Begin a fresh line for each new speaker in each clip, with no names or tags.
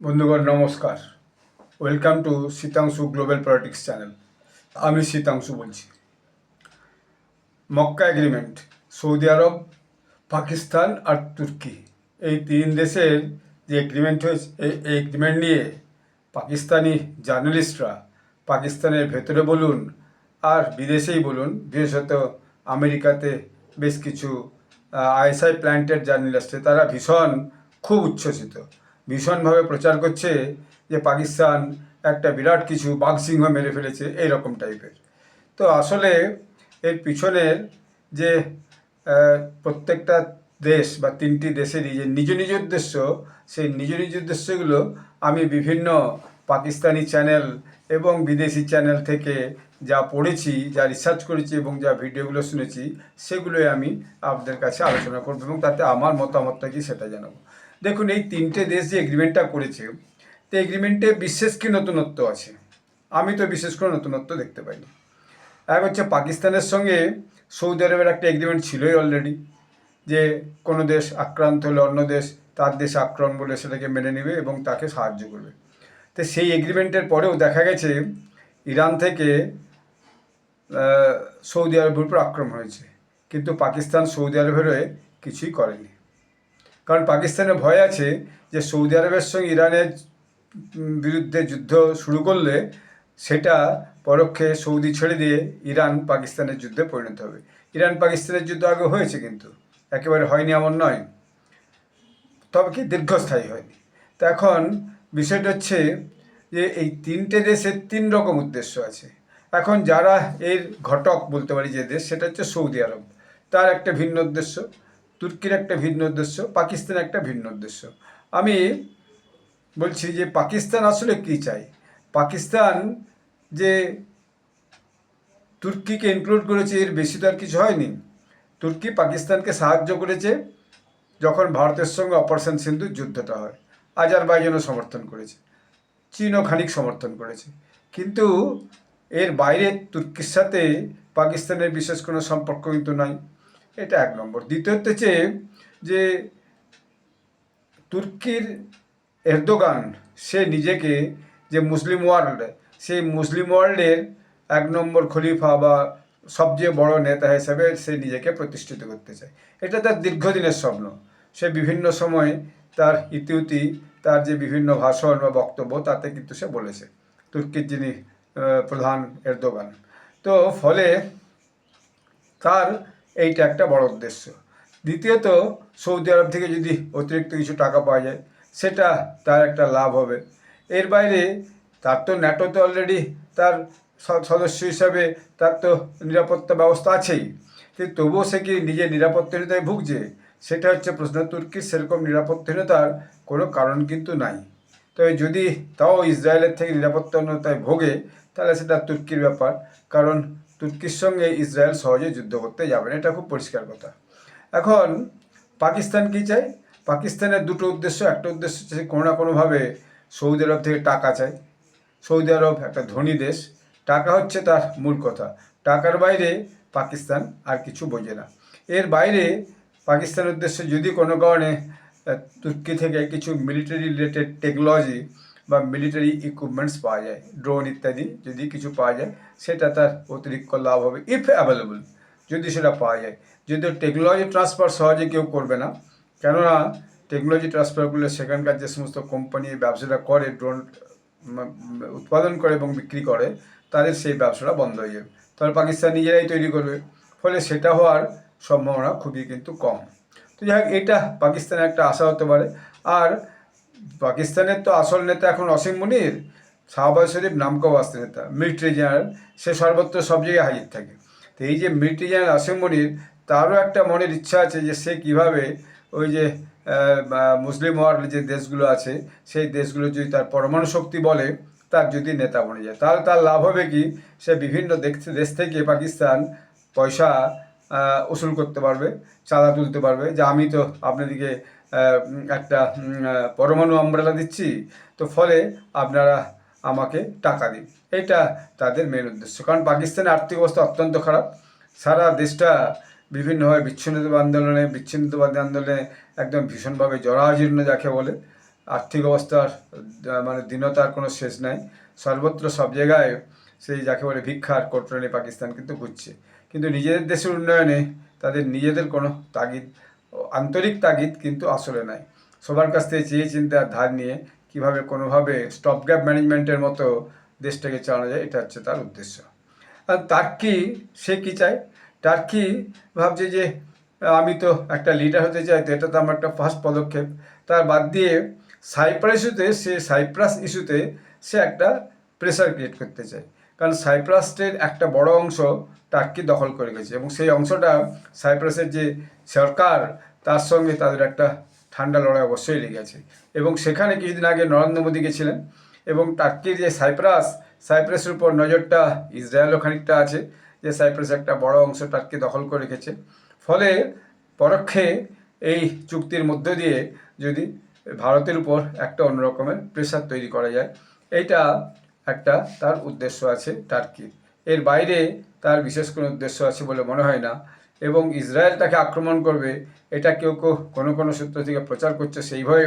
বন্ধুগণ নমস্কার, welcome to Sitanshu global politics channel. আমি শীতাংশু বলছি। মক্কা এগ্রিমেন্ট, সৌদি আরব, পাকিস্তান আর তুর্কি, এই তিন দেশের যে এগ্রিমেন্ট হয়েছে, এই এগ্রিমেন্ট নিয়ে পাকিস্তানি জার্নালিস্টরা পাকিস্তানের ভেতরে বলুন আর বিদেশেই বলুন, বিশেষত আমেরিকাতে বেশ কিছু আইএসআই প্ল্যান্টেড জার্নালিস্টে তারা খুব উচ্ছ্বসিত, ভীষণভাবে প্রচার করছে যে পাকিস্তান একটা বিরাট কিছু বাঘসিংহ মেরে ফেলেছে, এইরকম টাইপের। তো আসলে এর পিছনের যে প্রত্যেকটা দেশ বা তিনটি দেশেরই যে নিজ নিজ উদ্দেশ্য, সেই নিজ নিজ উদ্দেশ্যগুলো আমি বিভিন্ন পাকিস্তানি চ্যানেল এবং বিদেশি চ্যানেল থেকে যা পড়েছি, যা রিসার্চ করেছি এবং যা ভিডিওগুলো শুনেছি, সেগুলোই আমি আপনাদের কাছে আলোচনা করব এবং তাতে আমার মতামতটা কি সেটা জানাবো। দেখুন, এই তিনটে দেশ যে এগ্রিমেন্টটা করেছে, তো এগ্রিমেন্টে বিশেষ কি নতুনত্ব আছে? আমি তো বিশেষ করে নতুনত্ব দেখতে পাইনি। এক হচ্ছে, পাকিস্তানের সঙ্গে সৌদি আরবের একটা এগ্রিমেন্ট ছিলই অলরেডি, যে কোনো দেশ আক্রান্ত হলে অন্য দেশ তার দেশে আক্রমণ বলে সেটাকে মেনে নেবে এবং তাকে সাহায্য করবে। তো সেই এগ্রিমেন্টের পরেও দেখা গেছে ইরান থেকে সৌদি আরবের উপর আক্রমণ হয়েছে, কিন্তু পাকিস্তান সৌদি আরবের হয়ে কিছুই করেনি। কারণ পাকিস্তানের ভয় আছে যে সৌদি আরবের সঙ্গে ইরানের বিরুদ্ধে যুদ্ধ শুরু করলে সেটা পরোক্ষে সৌদি ছেড়ে দিয়ে ইরান পাকিস্তানের যুদ্ধে পরিণত হবে। ইরান পাকিস্তানের যুদ্ধ আগে হয়েছে, কিন্তু একেবারে হয়নি এমন নয়, তবে কি দীর্ঘস্থায়ী হয়নি। তো এখন বিষয়টা হচ্ছে যে এই তিনটে দেশের তিন রকম উদ্দেশ্য আছে। এখন যারা এর ঘটক বলতে পারি যে দেশ, সেটা হচ্ছে সৌদি আরব, তার একটা ভিন্ন উদ্দেশ্য, তুর্কির একটা ভিন্ন উদ্দেশ্য, পাকিস্তানের একটা ভিন্ন উদ্দেশ্য। আমি বলছি যে পাকিস্তান আসলে কী চাই। পাকিস্তান যে তুর্কিকে ইনক্লুড করেছে এর বেশি তো আর কিছু হয়নি। তুর্কি পাকিস্তানকে সাহায্য করেছে যখন ভারতের সঙ্গে অপারেশন সিন্ধুর যুদ্ধটা হয়, আজারবাইজানও সমর্থন করেছে, চীনও খানিক সমর্থন করেছে, কিন্তু এর বাইরে তুর্কির সাথে পাকিস্তানের বিশেষ কোনো সম্পর্ক কিন্তু নাই। এটা এক নম্বর। দ্বিতীয়ত হচ্ছে যে তুর্কির এরদোগান, সে নিজেকে যে মুসলিম ওয়ার্ল্ড, সেই মুসলিম ওয়ার্ল্ডের এক নম্বর খলিফা বা সবচেয়ে বড় নেতা হিসেবে সে নিজেকে প্রতিষ্ঠিত করতে চায়। এটা তার দীর্ঘদিনের স্বপ্ন। সে বিভিন্ন সময় তার ইতিউতি, তার যে বিভিন্ন ভাষণ বা বক্তব্য, তাতে কিন্তু সে বলেছে, তুর্কির যিনি প্রধান এরদোগান। তো ফলে তার এইটা একটা বড় উদ্দেশ্য। দ্বিতীয়ত, সৌদি আরব থেকে যদি অতিরিক্ত কিছু টাকা পাওয়া যায়, সেটা তার একটা লাভ হবে। এর বাইরে তার তো ন্যাটোতে অলরেডি তার সদস্য হিসাবে তার তো নিরাপত্তা ব্যবস্থা আছেই, কিন্তু তবুও সে কি নিজের নিরাপত্তাহীনতায় ভুগছে, সেটা হচ্ছে প্রশ্ন। তুর্কির সেরকম নিরাপত্তাহীনতার কোনো কারণ কিন্তু নাই। তবে যদি তাও ইসরায়েলের থেকে নিরাপত্তাহীনতায় ভোগে, তাহলে সেটা তুর্কির ব্যাপার, কারণ তুর্কির সঙ্গে ইসরায়েল সহজে যুদ্ধ করতে যাবে না, এটা খুব পরিষ্কার কথা। এখন পাকিস্তান কী চায়? পাকিস্তানের দুটো উদ্দেশ্য। একটা উদ্দেশ্য হচ্ছে কোনো না কোনোভাবে সৌদি আরব থেকে টাকা চায়। সৌদি আরব একটা ধনী দেশ, টাকা হচ্ছে তার মূল কথা। টাকার বাইরে পাকিস্তান আর কিছু বোঝে না। এর বাইরে পাকিস্তানের উদ্দেশ্য, যদি কোনো কারণে তুর্কি থেকে কিছু মিলিটারি রিলেটেড টেকনোলজি বা মিলিটারি ইকুইপমেন্টস পাওয়া যায়, ড্রোন ইত্যাদি যদি কিছু পাওয়া যায়, সেটা তার অতিরিক্ত লাভ হবে, ইফ অ্যাভেলেবল, যদি সেটা পাওয়া যায়। যদিও টেকনোলজি ট্রান্সফার সহজে কেউ করবে না, কেননা টেকনোলজি ট্রান্সফারগুলো সেখানকার যে সমস্ত কোম্পানি ব্যবসাটা করে, ড্রোন উৎপাদন করে এবং বিক্রি করে, তাদের সেই ব্যবসাটা বন্ধ হয়ে যাবে। তাহলে পাকিস্তান নিজেরাই তৈরি করবে, ফলে সেটা হওয়ার সম্ভাবনা খুবই কিন্তু কম। তো যাই হোক, এটা পাকিস্তানের একটা আশা হতে পারে। আর পাকিস্তানের তো আসল নেতা এখন অসীম মুনির, শাহবাজ শরীফ নামকাওয়াস্তে নেতা, মিলিটারি জেনারেল, সে সর্বত্র সব জায়গায় হাজির থাকে। তো এই যে মিলিটারি জেনারেল অসীম মুনির, তারও একটা মনের ইচ্ছা আছে যে সে কীভাবে ওই যে মুসলিম ওয়ার্ল্ড যে দেশগুলো আছে, সেই দেশগুলো যদি তার পরমাণু শক্তি বলে, তার যদি নেতা বনে যায়, তাহলে তার লাভ হবে কি, সে বিভিন্ন দেশ থেকে পাকিস্তান পয়সা উসুল করতে পারবে, চাঁদা তুলতে পারবে, যে আমি তো আপনাদেরকে একটা পরমাণু আমব্রেলা দিচ্ছি, তো ফলে আপনারা আমাকে টাকা দিন। এটা তাদের মেন উদ্দেশ্য। কারণ পাকিস্তানের আর্থিক অবস্থা অত্যন্ত খারাপ। সারা দেশটা বিভিন্নভাবে বিচ্ছিন্নতাবাদী আন্দোলনে একদম ভীষণভাবে জরাজীর্ণ যাকে বলে। আর্থিক অবস্থার মানে দীনতার কোনো শেষ নাই। সর্বত্র সব জায়গায় সেই যাকে বলে ভিক্ষার কোটরানি পাকিস্তান কিন্তু ঘুরছে। কিন্তু নিজেদের দেশের উন্নয়নে তাদের নিজেদের কোনো তাগিদ, আন্তরিক তাগিদ কিন্তু আসলে নাই। সবার কাছ থেকে চেয়ে চিন্তে আর ধার নিয়ে কীভাবে কোনোভাবে স্টপ গ্যাপ ম্যানেজমেন্টের মতো দেশটাকে চালানো যায়, এটা হচ্ছে তার উদ্দেশ্য। আর টার্কি সে কী চায়? টার্কি ভাবছে যে আমি তো একটা লিডার হতে চাই, তো এটা তো আমার একটা ফার্স্ট পদক্ষেপ। তার বাদ দিয়ে সাইপ্রাস ইস্যুতে সে একটা প্রেসার ক্রিয়েট করতে চায়। কারণ সাইপ্রাসের একটা বড় অংশ টার্কি দখল করে গেছে এবং সেই অংশটা সাইপ্রাসের যে সরকার তার সঙ্গে তাদের একটা ঠান্ডা লড়াই অবশ্যই লেগে আছে। এবং সেখানে কিছুদিন আগে নরেন্দ্র মোদী গেছিলেন এবং টার্কির যে সাইপ্রাসের উপর নজরটা ইসরায়েলও খানিকটা আছে, যে সাইপ্রাস একটা বড় অংশ টার্কি দখল করে রেখেছে। ফলে পরোক্ষে এই চুক্তির মধ্য দিয়ে যদি ভারতের উপর একটা অন্যরকমের প্রেশার তৈরি করা যায়, এইটা একটা তার উদ্দেশ্য আছে টার্কির। এর বাইরে তার বিশেষ কোনো উদ্দেশ্য আছে বলে মনে হয় না। এবং ইসরায়েল তাকে আক্রমণ করবে এটা কেউ কোনো সূত্র থেকে প্রচার করছে, সেইভাবে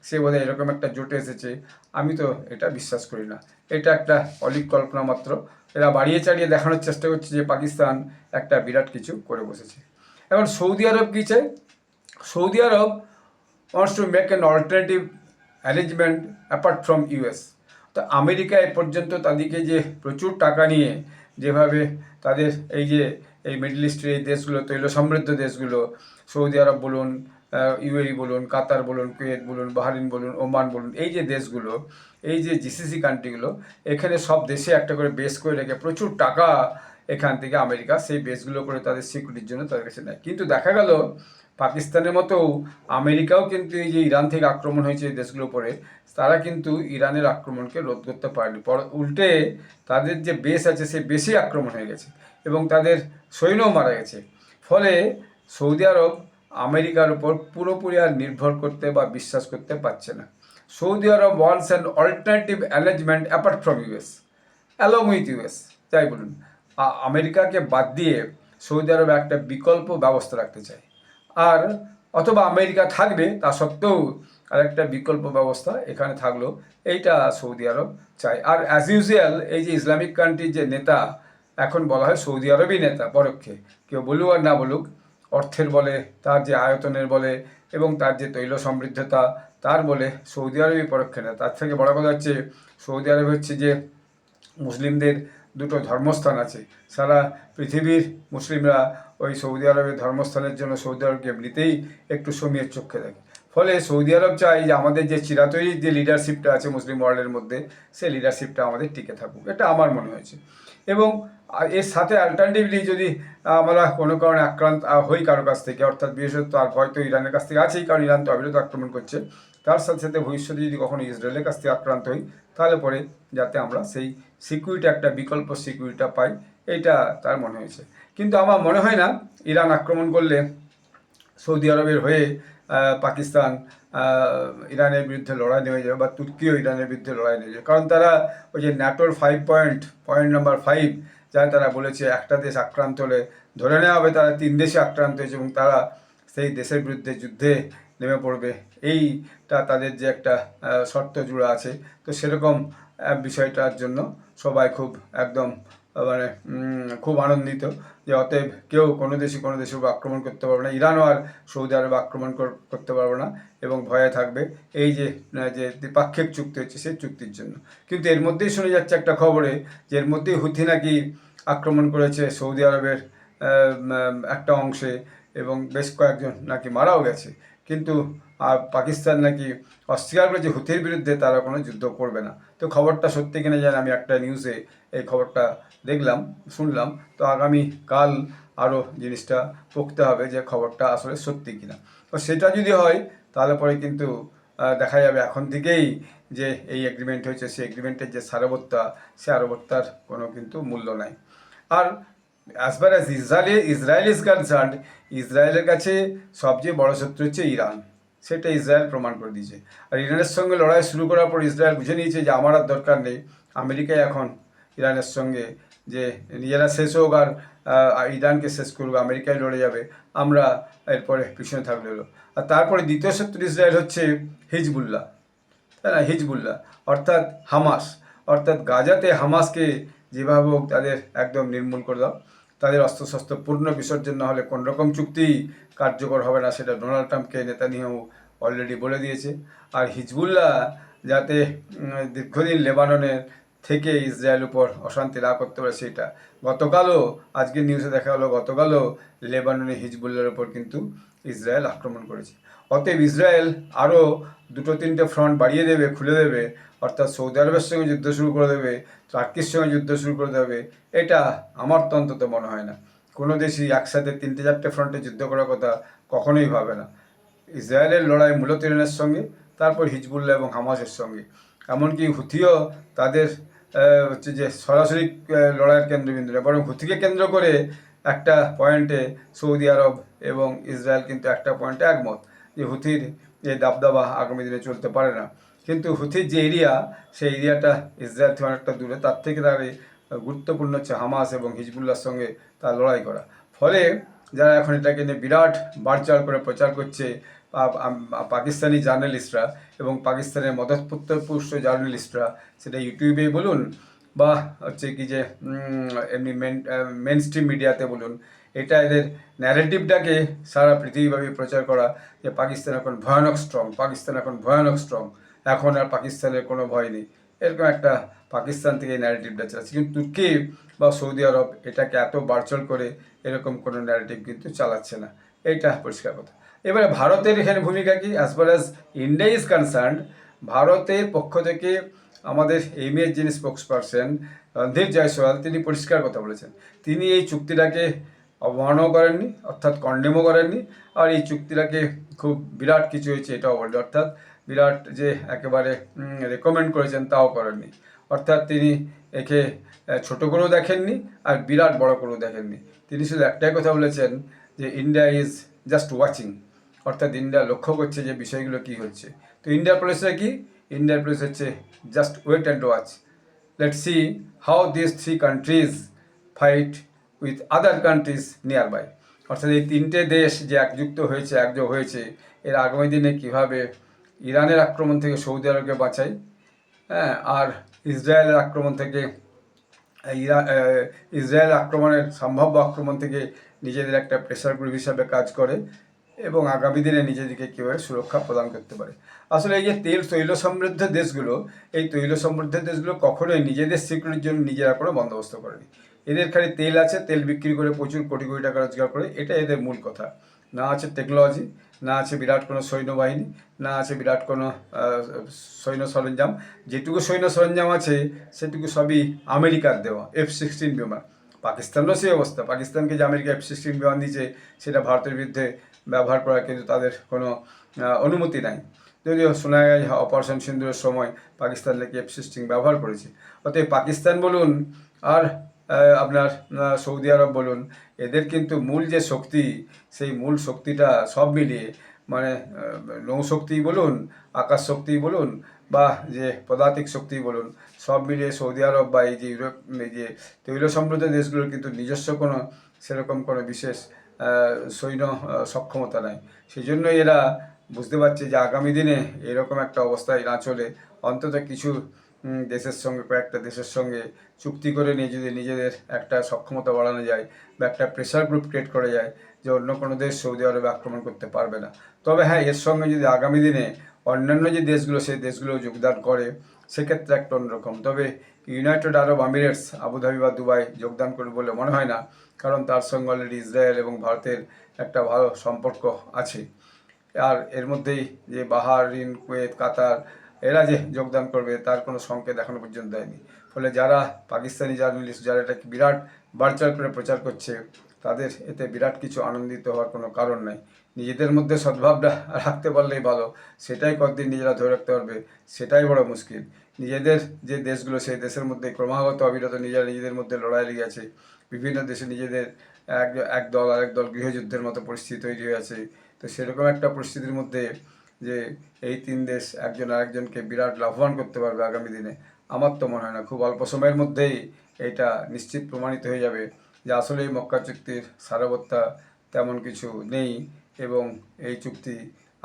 সে বোধহয় এরকম একটা জোটে এসেছে। আমি তো এটা বিশ্বাস করি না। এটা একটা অলীক কল্পনা মাত্র। এরা বাড়িয়ে চাড়িয়ে দেখানোর চেষ্টা করছে যে পাকিস্তান একটা বিরাট কিছু করে বসেছে। এখন সৌদি আরব কী চায়? Saudi Arab wants to make an alternative arrangement apart from US. তো আমেরিকা এ পর্যন্ত তাদেরকে যে প্রচুর টাকা নিয়ে যেভাবে তাদের এই মিডল ইস্টের এই দেশগুলো, তৈল সমৃদ্ধ দেশগুলো, সৌদি আরব বলুন, ইউএই বলুন, কাতার বলুন, কুয়েত বলুন, বাহরিন বলুন, ওমান বলুন, এই যে দেশগুলো, এই যে জিসিসি কান্ট্রিগুলো, এখানে সব দেশে একটা করে বেস করে রেখে প্রচুর টাকা এখান থেকে আমেরিকা সেই বেসগুলো করে তাদের সিকিউরিটির জন্য তাদের কাছে নেয়। কিন্তু দেখা গেল পাকিস্তানের মতো আমেরিকাও কিন্তু এই যে ইরান থেকে আক্রমণ হয়েছে এই দেশগুলোর উপরে, তারা কিন্তু ইরানের আক্রমণকে রোধ করতে পারেনি। উল্টে তাদের যে বেস আছে সেই বেশি আক্রমণ হয়ে গেছে এবং তাদের সৈন্যও মারা গেছে। ফলে সৌদি আরব আমেরিকার উপর পুরোপুরি আর নির্ভর করতে বা বিশ্বাস করতে পারছে না। Saudi Arab wants an alternative arrangement apart from US, along with US, যাই বলুন। আমেরিকাকে বাদ দিয়ে সৌদি আরব একটা বিকল্প ব্যবস্থা রাখতে চায়। আর অথবা আমেরিকা থাকবে তা সত্ত্বেও আরেকটা বিকল্প ব্যবস্থা এখানে থাকলো, এইটা সৌদি আরব চায়। আর অ্যাজ ইউজুয়াল এই যে ইসলামিক কান্ট্রির যে নেতা, এখন বলা হয় সৌদি আরবই নেতা পরোক্ষে, কেউ বলুক আর না বলুক, অর্থের বলে, তার যে আয়তনের বলে এবং তার যে তৈল সমৃদ্ধতা তার বলে সৌদি আরবই পরোক্ষে নেতা। তার থেকে বড় কথা হচ্ছে সৌদি আরব হচ্ছে যে মুসলিমদের দুটো ধর্মস্থান আছে। সারা পৃথিবীর মুসলিমরা ওই সৌদি আরবের ধর্মস্থানের জন্য সৌদি আরবকে এমনিতেই একটু সমীহের চোখে দেখে। ফলে সৌদি আরব চায় যে আমাদের যে চিরাতৈরি যে লিডারশিপটা আছে মুসলিম ওয়ার্ল্ডের মধ্যে, সেই লিডারশিপটা আমাদের টিকে থাকুক, এটা আমার মনে হয়েছে। এবং এর সাথে অল্টারনেটিভলি যদি আমরা কোনো কারণে আক্রান্ত হই কারো কাছ থেকে, অর্থাৎ বিশেষত আর ভয় তো ইরানের কাছ থেকে আছেই, কারণ ইরান তো অবিরত আক্রমণ করছে, তার সাথে সাথে ভবিষ্যতে যদি কখনো ইসরায়েলের কাছ থেকে আক্রান্ত হই, তাহলে পরে যাতে আমরা সেই সিকিউরিটি, একটা বিকল্প সিকিউরিটিটা পাই, এইটা তার মনে হয়েছে। কিন্তু আমার মনে হয় না ইরান আক্রমণ করলে সৌদি আরবের হয়ে পাকিস্তান ইরানের বিরুদ্ধে লড়াই নেমে যাবে বা তুর্কিও ইরানের বিরুদ্ধে লড়াই নেমে যাবে। কারণ তারা ওই যে ন্যাটোর পয়েন্ট নাম্বার 5, যা তারা বলেছে একটা দেশ আক্রান্ত হলে ধরে নেওয়া হবে তারা 3 দেশে আক্রান্ত হয়েছে এবং তারা সেই দেশের বিরুদ্ধে যুদ্ধে নেমে পড়বে, এইটা তাদের যে একটা শর্ত জুড়ে আছে। তো সেরকম বিষয়টার জন্য সবাই খুব একদম মানে খুব আনন্দিত যে অতএব কেউ কোনো দেশের উপর আক্রমণ করতে পারবে না, ইরানও আর সৌদি আরবে আক্রমণ করতে পারবে না এবং ভয়ে থাকবে এই যে দ্বিপাক্ষিক চুক্তি হচ্ছে সেই চুক্তির জন্য। কিন্তু এর মধ্যেই শোনা যাচ্ছে একটা খবরে যে এর মধ্যেই হুথি নাকি আক্রমণ করেছে সৌদি আরবের একটা অংশে এবং বেশ কয়েকজন নাকি মারাও গেছে। কিন্তু আর পাকিস্তান নাকি অস্বীকার করেছে হুথির বিরুদ্ধে তারা কোনো যুদ্ধ করবে না। তো খবরটা সত্যি কিনা জানি, আমি একটা নিউজে এই খবরটা শুনলাম। তো আগামী কাল আরও জিনিসটা পড়তে হবে যে খবরটা আসলে সত্যি কিনা। তো সেটা যদি হয় তাহলে পরে কিন্তু দেখা যাবে এখন থেকেই যে এই এগ্রিমেন্ট হয়েছে সেই এগ্রিমেন্টের যে সারবত্তা, সে সারবত্তার কোনো কিন্তু মূল্য নাই। আর as far as Israel is concerned, ইসরায়েলের কাছে সবচেয়ে বড় শত্রু হচ্ছে ইরান, সেটা ইসরায়েল প্রমাণ করে দিয়েছে। আর ইরানের সঙ্গে লড়াই শুরু করার পর ইসরায়েল বুঝে নিয়েছে যে আমার আর দরকার নেই, আমেরিকাই এখন ইরানের সঙ্গে যে নিজেরা শেষ হোক আর ইরানকে শেষ করুক, আমেরিকায় লড়ে যাবে, আমরা এরপরে পিছনে থাকলে হলো। আর তারপরে দ্বিতীয় শত্রু ইসরায়েল হচ্ছে হিজবুল্লাহ। তাই না, হিজবুল্লাহ অর্থাৎ হামাস, অর্থাৎ গাজাতে হামাসকে যেভাবে হোক তাদের একদম নির্মূল করে দাও, তাদের অস্ত্রশস্ত্র পূর্ণ বিসর্জন না হলে কোন রকম চুক্তি কার্যকর হবে না, সেটা ডোনাল্ড ট্রাম্পকে নেতানিয়াহু অলরেডি বলে দিয়েছে। আর হিজবুল্লাহ যাতে দীর্ঘদিন লেবাননের থেকে ইসরায়েল উপর অশান্তি না করতে পারে সেটা, গতকালও আজকের নিউজে দেখা হলো গতকালও লেবাননে হিজবুল্লাহর উপর কিন্তু ইসরায়েল আক্রমণ করেছে। অতএব ইসরায়েল আরও দুটো তিনটে ফ্রন্ট বাড়িয়ে দেবে, খুলে দেবে, অর্থাৎ সৌদি আরবের সঙ্গে যুদ্ধ শুরু করে দেবে, টার্কির সঙ্গে যুদ্ধ শুরু করে দেবে, এটা আমার তো অন্তত মনে হয় না। কোনো দেশই একসাথে তিনটে চারটে ফ্রন্টে যুদ্ধ করার কথা কখনোই ভাবে না। ইসরায়েলের লড়াই মূলত ইরানের সঙ্গে, তারপর হিজবুল্লাহ এবং হামাসের সঙ্গে, এমনকি হুথিও তাদের হচ্ছে যে সরাসরি লড়াইয়ের কেন্দ্রবিন্দু না, বরং হুথিকে কেন্দ্র করে একটা পয়েন্টে সৌদি আরব এবং ইসরায়েল কিন্তু একটা পয়েন্টে একমত যে হুথির এই দাবদাবা আগামী দিনে চলতে পারে না। কিন্তু হুথির যে এরিয়া, সেই এরিয়াটা ইসরায়েল থেকে অনেকটা দূরে, তার থেকে তার গুরুত্বপূর্ণ হচ্ছে হামাস এবং হিজবুল্লাহর সঙ্গে তার লড়াই করা। ফলে যারা এখন এটাকে নিয়ে বিরাট বাড়চাড় করে প্রচার করছে, পাকিস্তানি জার্নালিস্টরা এবং পাকিস্তানের মদতপুষ্ট জার্নালিস্টরা, সেটা ইউটিউবে বলুন বা হচ্ছে কি যে এমনি মেন স্ট্রিম মিডিয়াতে বলুন, এটা এদের ন্যারেটিভটাকে সারা পৃথিবীব্যাপী প্রচার করা যে পাকিস্তান এখন ভয়ানক স্ট্রং, পাকিস্তান এখন ভয়ানক স্ট্রং, এখন আর পাকিস্তানের কোনো ভয় নেই, এরকম একটা পাকিস্তান থেকে এই ন্যারেটিভটা চালাচ্ছে। কিন্তু তুর্কি বা সৌদি আরব এটাকে এত বাড়চড় করে এরকম কোনো ন্যারেটিভ কিন্তু চালাচ্ছে না, এইটা পরিষ্কার কথা। এবারে ভারতের এখানে ভূমিকা কি? As far as India is concern, ভারতের পক্ষ থেকে আমাদের এইমের যিনি স্পোক্স পারসন রণধীর জয়সওয়াল, তিনি পরিষ্কার কথা বলেছেন। তিনি এই চুক্তিটাকে অবমাননাও করেননি, অর্থাৎ কন্ডেমও করেননি, আর এই চুক্তিটাকে খুব বিরাট কিছু হয়েছে এটাও বললেন, অর্থাৎ বিরাট যে একেবারে রেকমেন্ড করেছেন তাও করেননি। অর্থাৎ তিনি একে ছোট করেও দেখেননি আর বিরাট বড় করেও দেখেননি। তিনি শুধু একটাই কথা বলেছেন যে ইন্ডিয়া ইজ জাস্ট ওয়াচিং, অর্থাৎ ইন্ডিয়া লক্ষ্য করছে যে বিষয়গুলো কী হচ্ছে। তো ইন্ডিয়ার পলিসিটা কি? ইন্ডিয়ার পলিসি হচ্ছে just wait and watch, let's see how this three countries fight with other countries nearby. অর্থাৎ এই তিনটে দেশ যে একযোগ হয়েছে, এর আগামী দিনে কীভাবে ইরানের আক্রমণ থেকে সৌদি আরবকে বাঁচায়, হ্যাঁ, আর ইসরায়েলের আক্রমণ থেকে ইসরায়েল আক্রমণের সম্ভাব্য আক্রমণ থেকে নিজেদের একটা প্রেসার গ্রুপ হিসাবে কাজ করে এবং আগামী দিনে নিজেদেরকে কীভাবে সুরক্ষা প্রদান করতে পারে। আসলে এই যে তৈল সমৃদ্ধ দেশগুলো, এই তৈল সমৃদ্ধ দেশগুলো কখনোই নিজেদের সিকিউরিটির জন্য নিজেরা কোনো বন্দোবস্ত করেনি। এদের খালি তেল আছে, তেল বিক্রি করে প্রচুর কোটি কোটি টাকা রোজগার করে, এটা এদের মূল কথা। না আছে টেকনোলজি, না আছে বিরাট কোনো সৈন্যবাহিনী, না আছে বিরাট কোনো সৈন্য সরঞ্জাম। যেটুকু সৈন্য সরঞ্জাম আছে সেটুকু সবই আমেরিকার দেওয়া F-16 বিমান। পাকিস্তানেরও সেই অবস্থা, পাকিস্তানকে যে আমেরিকা F-16 বিমান দিয়েছে সেটা ভারতের বিরুদ্ধে ব্যবহার করার কিন্তু তাদের কোনো অনুমতি নাই, যদিও শোনা যায় অপারেশন সিন্দুরের সময় পাকিস্তান নাকি F-16 ব্যবহার করেছে। অতএব পাকিস্তান বলুন আর আপনার সৌদি আরব বলুন, এদের কিন্তু মূল যে শক্তি, সেই মূল শক্তিটা সব মিলিয়ে মানে নৌশক্তি বলুন, আকাশ শক্তি বলুন বা যে পদাতিক শক্তি বলুন, সব মিলিয়ে সৌদি আরব বা এই যে ইউরোপ, এই যে তৈল সমৃদ্ধ দেশগুলোর কিন্তু নিজস্ব কোনো সেরকম কোনো বিশেষ সৈন্য সক্ষমতা নাই। সেই জন্যই এরা বুঝতে পারছে যে আগামী দিনে এরকম একটা অবস্থায় না চলে অন্তত কিছু দেশের সঙ্গে, কয়েকটা দেশের সঙ্গে চুক্তি করে নিয়ে যদি নিজেদের একটা সক্ষমতা বাড়ানো যায় বা একটা প্রেশার গ্রুপ ক্রিয়েট করা যায় যে অন্য কোনো দেশ সৌদি আরবে আক্রমণ করতে পারবে না। তবে হ্যাঁ, এর সঙ্গে যদি আগামী দিনে অন্যান্য যে দেশগুলো, সেই দেশগুলো যোগদান করে, সেক্ষেত্রে একটা অন্যরকম। তবে ইউনাইটেড আরব আমিরেটস, আবুধাবি বা দুবাই যোগদান করবে বলে মনে হয় না, কারণ তার সঙ্গে অলরেডি ইসরায়েল এবং ভারতের একটা ভালো সম্পর্ক আছে। আর এর মধ্যেই যে বাহারিন, কুয়েত, কাতার, এরা যে যোগদান করবে তার কোনো সংকেত এখনো পর্যন্ত দেয়নি। ফলে যারা পাকিস্তানি জার্নালিস্ট, যারা এটাকে বিরাট বাড়চাড় করে প্রচার করছে, তাদের এতে বিরাট কিছু আনন্দিত হওয়ার কোনো কারণ নেই। নিজেদের মধ্যে সদ্ভাবটা রাখতে পারলেই ভালো, সেটাই কতদিন নিজেরা ধরে রাখতে পারবে সেটাই বড় মুশকিল। নিজেদের যে দেশগুলো, সেই দেশের মধ্যে ক্রমাগত অবিরত নিজেদের মধ্যে লড়াই লেগে আছে। বিভিন্ন দেশে নিজেদের এক দল আরেক দল গৃহযুদ্ধের মতো পরিস্থিতি তৈরি হয়ে আছে। তো সেরকম একটা পরিস্থিতির মধ্যে যে এই তিন দেশ একজন আরেকজনকে বিরাট লাভবান করতে পারবে আগামী দিনে, আমার তো মনে হয় না। খুব অল্প সময়ের মধ্যেই এটা নিশ্চিত প্রমাণিত হয়ে যাবে যে আসলে এই মক্কা চুক্তির সারবত্তা তেমন কিছু নেই এবং এই চুক্তি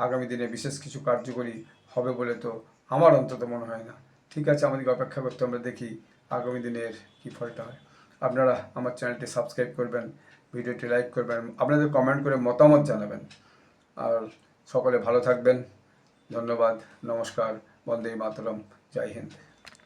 আগামী দিনে বিশেষ কিছু কার্যকরী হবে বলে তো আমার অন্তত মনে হয় না। ঠিক আছে, আমাদেরকে অপেক্ষা করতে, আমরা দেখি আগামী দিনের কী ফলটা হয়। আপনারা আমার চ্যানেলটি সাবস্ক্রাইব করবেন, ভিডিওটি লাইক করবেন, আপনাদের কমেন্ট করে মতামত জানাবেন। আর সকলে ভালো থাকবেন। ধন্যবাদ, নমস্কার, বন্দে মাতরম, জয় হিন্দ।